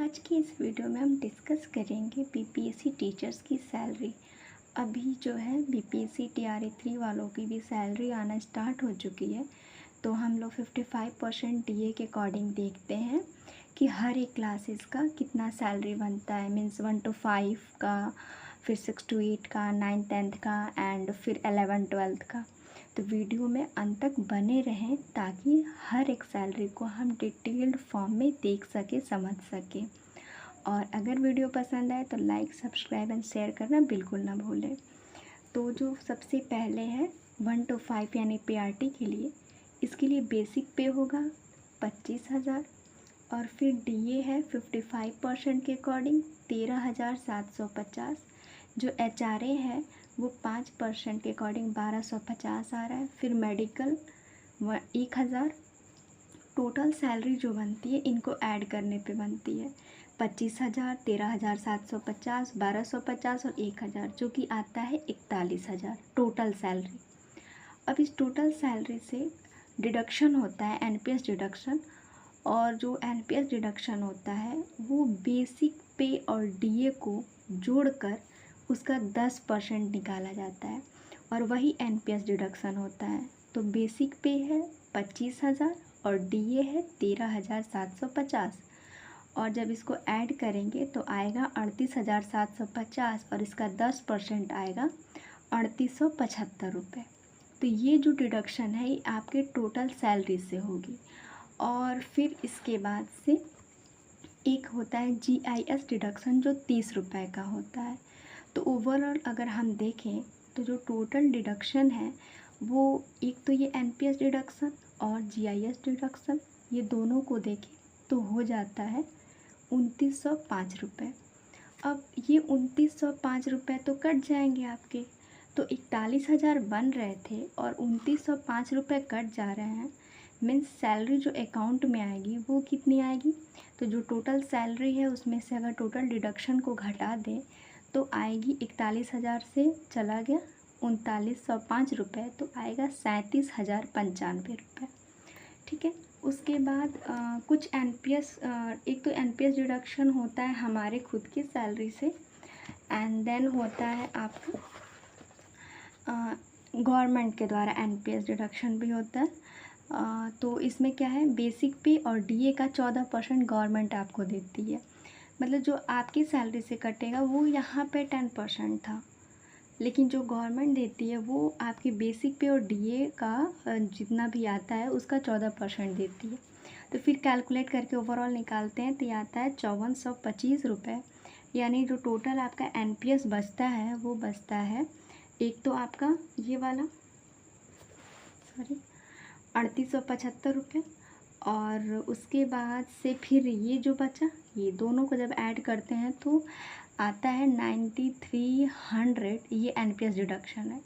आज की इस वीडियो में हम डिस्कस करेंगे बीपीएससी टीचर्स की सैलरी। अभी जो है बीपीएससी टीआरई 3 वालों की भी सैलरी आना स्टार्ट हो चुकी है। तो हम लोग 55% डीए के अकॉर्डिंग देखते हैं कि हर एक क्लासेस का कितना सैलरी बनता है। मीन्स 1 to 5 का, फिर 6 to 8 का, 9th 10th का एंड फिर 11th 12th का। तो वीडियो में अंत तक बने रहें ताकि हर एक सैलरी को हम डिटेल्ड फॉर्म में देख सके, समझ सके। और अगर वीडियो पसंद आए तो लाइक, सब्सक्राइब एंड शेयर करना बिल्कुल ना भूलें। तो जो सबसे पहले है 1 to 5 यानी पीआरटी के लिए, इसके लिए बेसिक पे होगा 25,000 और फिर डीए है 55% के अकॉर्डिंग 13,750। जो एचआरए है वो 5% के अकॉर्डिंग 1250 आ रहा है। फिर मेडिकल 1,000। टोटल सैलरी जो बनती है इनको ऐड करने पे बनती है 25,000, 13,750, 1250 और 1,000, जो कि आता है 41,000 टोटल सैलरी। अब इस टोटल सैलरी से डिडक्शन होता है एनपीएस डिडक्शन, और जो एनपीएस डिडक्शन होता है वो बेसिक पे और डीए को जोड़कर उसका 10% निकाला जाता है और वही एनपीएस डिडक्शन होता है। तो बेसिक पे है 25,000 और डीए है 13,750, और जब इसको ऐड करेंगे तो आएगा 38,750 और इसका 10% आएगा 3,875 रुपये। तो ये जो डिडक्शन है ये आपके टोटल सैलरी से होगी। और फिर इसके बाद से एक होता है जीआईएस डिडक्शन जो 30 रुपये का होता है। तो ओवरऑल अगर हम देखें तो जो टोटल डिडक्शन है वो एक तो ये एनपीएस डिडक्शन और जीआईएस डिडक्शन, ये दोनों को देखें तो हो जाता है 2,905 रुपये। अब ये 2,905 रुपये तो कट जाएंगे आपके, तो 41,000 बन रहे थे और 2,905 रुपये कट जा रहे हैं। मीन्स सैलरी जो अकाउंट में आएगी वो कितनी आएगी, तो जो टोटल सैलरी है उसमें से अगर टोटल डिडक्शन को घटा दें तो आएगी 41,000 से चला गया 3,905 रुपये, तो आएगा 37,095 रुपये। ठीक है। उसके बाद कुछ एनपीएस, एक तो एनपीएस डिडक्शन होता है हमारे खुद की सैलरी से, एंड देन होता है आपको गवर्नमेंट के द्वारा एनपीएस डिडक्शन भी होता है। तो इसमें क्या है, बेसिक पे और डीए का 14% गवर्नमेंट आपको देती है। मतलब जो आपकी सैलरी से कटेगा वो यहाँ पे 10% था, लेकिन जो गवर्नमेंट देती है वो आपकी बेसिक पे और डीए का जितना भी आता है उसका 14% देती है। तो फिर कैलकुलेट करके ओवरऑल निकालते हैं तो ये आता है 5,425 रुपये। यानी जो टोटल आपका एनपीएस बचता है वो बचता है, एक तो आपका ये वाला 3,875 रुपये, और उसके बाद से फिर ये जो बचा, ये दोनों को जब ऐड करते हैं तो आता है 9,300। ये एनपीएस डिडक्शन है।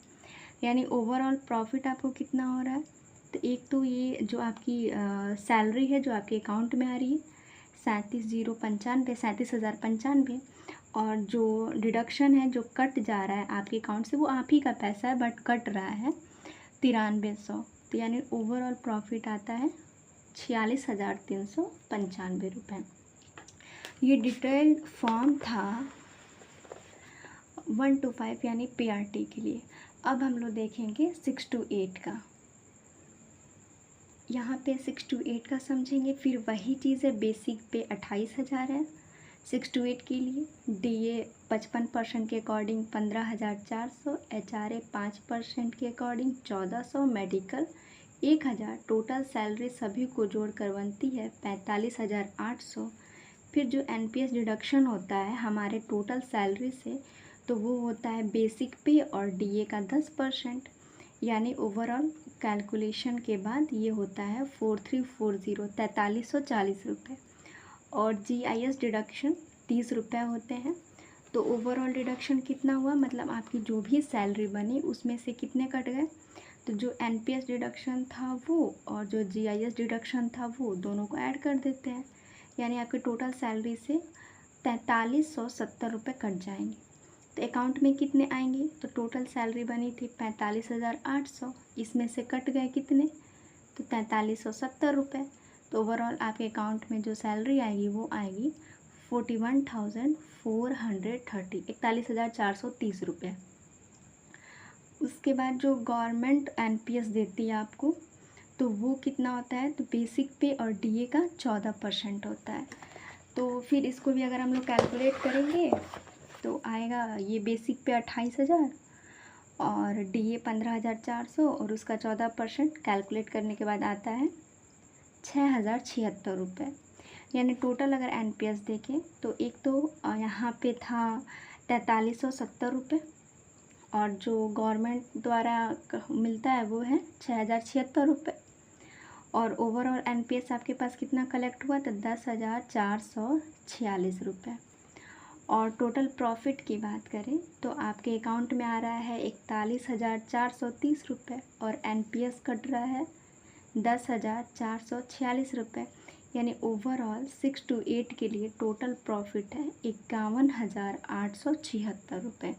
यानी ओवरऑल प्रॉफिट आपको कितना हो रहा है, तो एक तो ये जो आपकी सैलरी है जो आपके अकाउंट में आ रही है 37,095, और जो डिडक्शन है जो कट जा रहा है आपके अकाउंट से वो आप ही का पैसा है बट कट रहा है 9300। तो यानी ओवरऑल प्रॉफिट आता है 46,395 रुपये। ये डिटेल्ड फॉर्म था 1 to 5 यानी पीआरटी के लिए। अब हम लोग देखेंगे 6 to 8 का। यहाँ पे 6 to 8 का समझेंगे, फिर वही चीज़ है, बेसिक पे 28,000 है 6 to 8 के लिए, डीए 55% के अकॉर्डिंग 15,400, एचआरए 5% के अकॉर्डिंग 1,400, मेडिकल 1,000। टोटल सैलरी सभी को जोड़कर बनती है 45,800। फिर जो एनपीएस डिडक्शन होता है हमारे टोटल सैलरी से, तो वो होता है बेसिक पे और डीए का 10%। यानी ओवरऑल कैलकुलेशन के बाद ये होता है 4,340 4340 रुपये। और जीआईएस डिडक्शन 30 रुपये होते हैं। तो ओवरऑल डिडक्शन कितना हुआ, मतलब आपकी जो भी सैलरी बनी उसमें से कितने कट गए, तो जो एनपीएस डिडक्शन था वो और जो जीआईएस डिडक्शन था वो दोनों को ऐड कर देते हैं। यानी आपके टोटल सैलरी से 4,370 रुपये कट जाएंगे। तो अकाउंट में कितने आएंगे, तो टोटल सैलरी बनी थी 45,800, इसमें से कट गए कितने, तो 4,370 रुपये। तो ओवरऑल आपके अकाउंट में जो सैलरी आएगी वो आएगी 41,430, 41,430 रुपये। उसके बाद जो गवर्नमेंट एनपीएस देती है आपको, तो वो कितना होता है, तो बेसिक पे और डीए का 14% होता है। तो फिर इसको भी अगर हम लोग कैलकुलेट करेंगे तो आएगा ये बेसिक पे 28,000 और डीए 15,400 और उसका 14% कैलकुलेट करने के बाद आता है 6,076 रुपये। यानी टोटल अगर एनपीएस देखें तो एक तो यहाँ पे था 4370 रुपये और जो गवर्नमेंट द्वारा मिलता है वो है 6,076 रुपये और ओवरऑल एनपीएस आपके पास कितना कलेक्ट हुआ, तो 10,446 रुपये। और टोटल प्रॉफिट की बात करें तो आपके अकाउंट में आ रहा है 41,430 रुपये और एनपीएस कट रहा है 10,446 रुपये। यानी ओवरऑल 6 to 8 के लिए टोटल प्रॉफिट है 51,876 रुपये।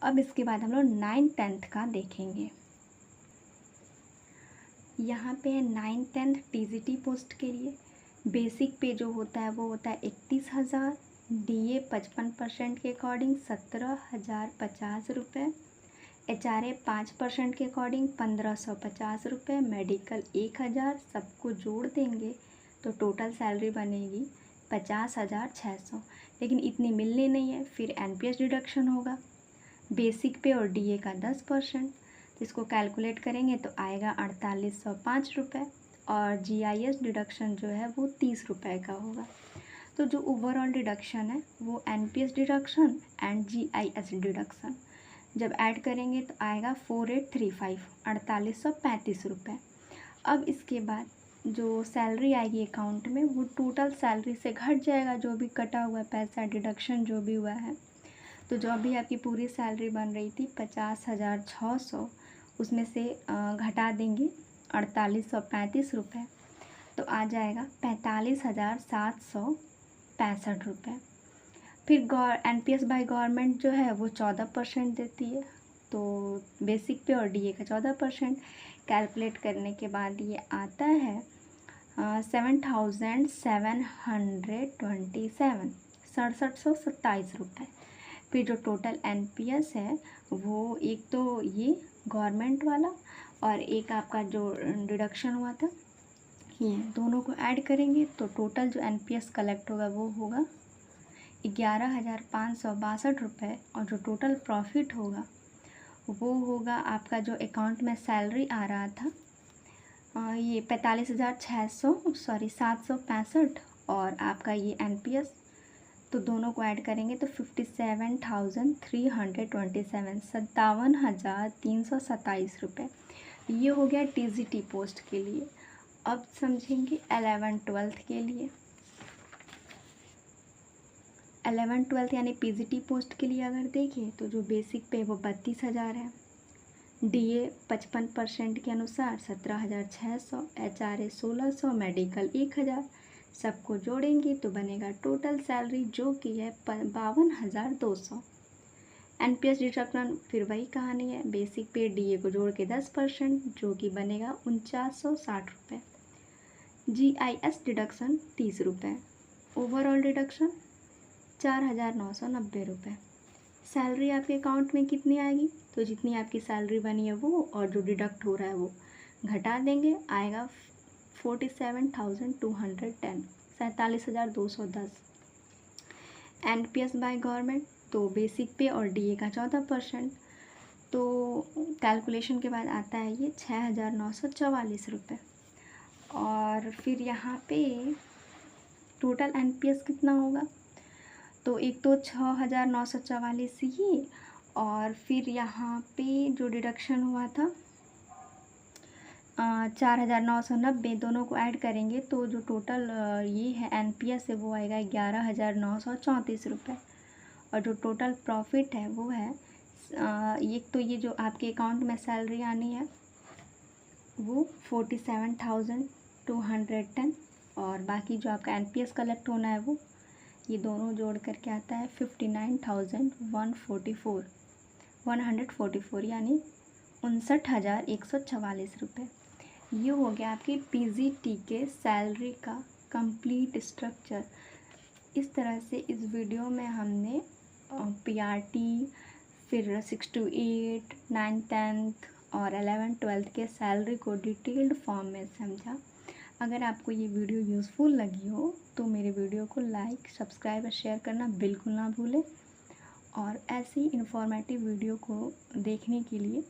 अब इसके बाद हम लोग 9th-10th का देखेंगे। यहाँ पे 9th-10th टीजीटी पोस्ट के लिए बेसिक पे जो होता है वो होता है 31,000, डीए 55% के अकॉर्डिंग 17,050 रुपये, एचआरए 5% के अकॉर्डिंग 1,550 रुपये, मेडिकल 1,000, सबको जोड़ देंगे तो टोटल सैलरी बनेगी 50,600। लेकिन इतनी मिलनी नहीं है, फिर एनपीएस डिडक्शन होगा बेसिक पे और डीए का 10%, तो इसको कैलकुलेट करेंगे तो आएगा 4,805 रुपये और जीआईएस डिडक्शन जो है वो 30 रुपये का होगा। तो जो ओवरऑल डिडक्शन है वो NPS deduction and GIS deduction जब ऐड करेंगे तो आएगा 4,835, 4,835 रुपये। अब इसके बाद जो सैलरी आएगी अकाउंट में वो टोटल सैलरी से घट जाएगा, जो भी कटा हुआ पैसा डिडक्शन जो भी हुआ है। तो जो अभी आपकी पूरी सैलरी बन रही थी 50,600, उसमें से घटा देंगे 4,835 रुपये, तो आ जाएगा 45,765 रुपये। फिर एनपीएस बाय गवर्नमेंट जो है वो 14% देती है, तो बेसिक पे और डीए का 14% कैलकुलेट करने के बाद ये आता है 7,727, 6727 रुपये। फिर जो टोटल एनपीएस है वो एक तो ये गवर्नमेंट वाला और एक आपका जो डिडक्शन हुआ था, ये दोनों को ऐड करेंगे तो टोटल जो एनपीएस कलेक्ट होगा वो होगा 11,562 रुपये और जो टोटल प्रॉफिट होगा वो होगा आपका जो अकाउंट में सैलरी आ रहा था ये 765 और आपका ये एनपीएस, तो दोनों को ऐड करेंगे तो 57,327, 57,327 रुपये। ये हो गया टीजीटी पोस्ट के लिए। अब समझेंगे 11th-12th के लिए। 11th-12th यानी पीजीटी पोस्ट के लिए अगर देखें तो जो बेसिक पे वो 32,000 है, डीए 55% के अनुसार 17,600, एचआरए 1,600, मेडिकल 1,000, सबको जोड़ेंगे तो बनेगा टोटल सैलरी जो कि है 52,200। एनपीएस डिडक्शन फिर वही कहानी है, बेसिक पे डीए को जोड़ के 10% जो कि बनेगा 4,960 रुपये। जीआईएस डिडक्शन 30 रुपये, ओवरऑल डिडक्शन 4,990 रुपये। सैलरी आपके अकाउंट में कितनी आएगी, तो जितनी आपकी सैलरी बनी है वो और जो डिडक्ट हो रहा है वो घटा देंगे, आएगा 47,210, 47,210। एनपीएस बाय गवर्नमेंट तो बेसिक पे और डीए का 14%, तो कैलकुलेशन के बाद आता है ये 6,944 रुपये। और फिर यहाँ पे टोटल एनपीएस कितना होगा, तो एक तो 6,944 ही और फिर यहाँ पे जो डिडक्शन हुआ था 4,990, दोनों को ऐड करेंगे तो जो टोटल ये है एनपीएस है वो आएगा 11,934 रुपये और जो टोटल प्रॉफिट है वो है एक तो ये जो आपके अकाउंट में सैलरी आनी है वो 47,210 और बाकी जो आपका एनपीएस कलेक्ट होना है वो ये दोनों जोड़ करके आता है 59,144 यानी 59,144 रुपये। ये हो गया आपकी पीजीटी के सैलरी का कंप्लीट स्ट्रक्चर। इस तरह से इस वीडियो में हमने पीआरटी, फिर 6 to 8, 9, 10th और 11, 12th के सैलरी को डिटेल्ड फॉर्म में समझा। अगर आपको ये वीडियो यूज़फुल लगी हो तो मेरे वीडियो को लाइक, सब्सक्राइब और शेयर करना बिल्कुल ना भूलें। और ऐसी इन्फॉर्मेटिव वीडियो को देखने के लिए